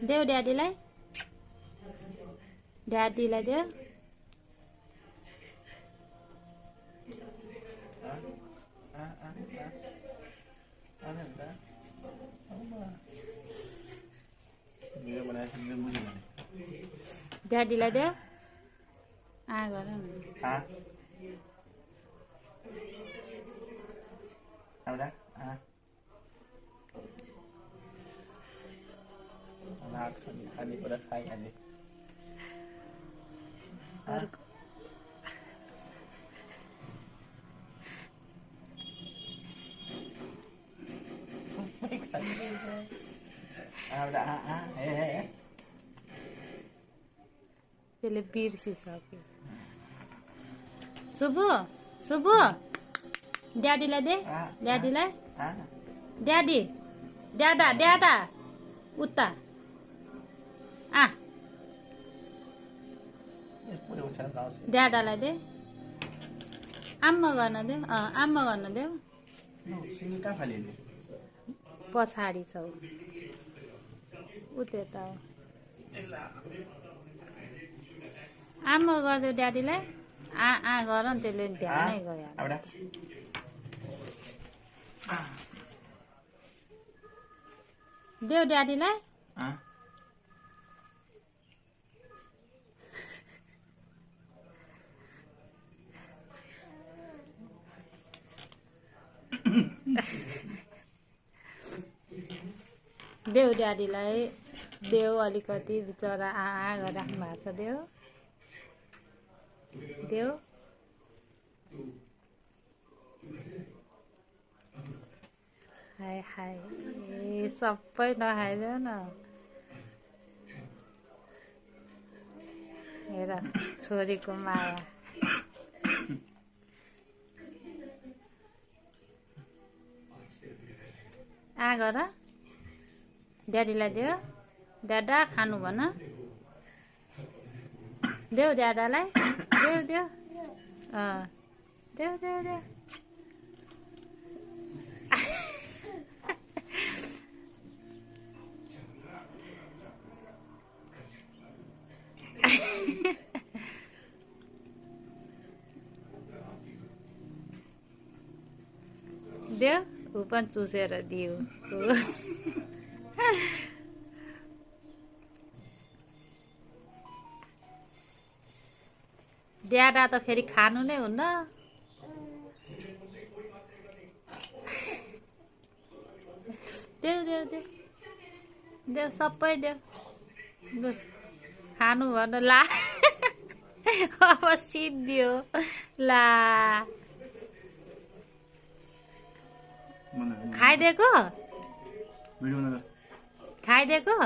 देऊ ड्याडीलाई देऊ ड्याडीलाई देऊ गर न खानेकुरा खाइहाले त्यसले बिर्सिसक्यो शुभु शुभु ड्याडीलाई दे ड्याडीलाई ड्याडी ड्याडा ड्याडा उता ड्याडालाई दे आम्मा गर्न देऊ आम्मा गर्न देऊ पछाडि छौ उता आम्मा गरिदेऊ ड्याडीलाई गर नि त्यसले ध्यानै गयो देऊ ड्याडीलाई देऊ ड्याडीलाई देऊ अलिकति बिचरा गरिराख्नु भएको छ देऊ देऊ हाय हाय सबै नखाइदेऊ न हेर छोरीको माया गर ड्याडीलाई देऊ ड्याडा खानु भन देऊ ड्याडालाई देऊ देऊ देऊ देऊ देऊ देऊ ऊ पनि चुसेर दियो ड्याडा त फेरि खानु नै हुन्न देऊ देऊ देऊ देऊ सबै देऊ खानु भन ला अब सिद्धियो ला खाइदिएको खाइदिएको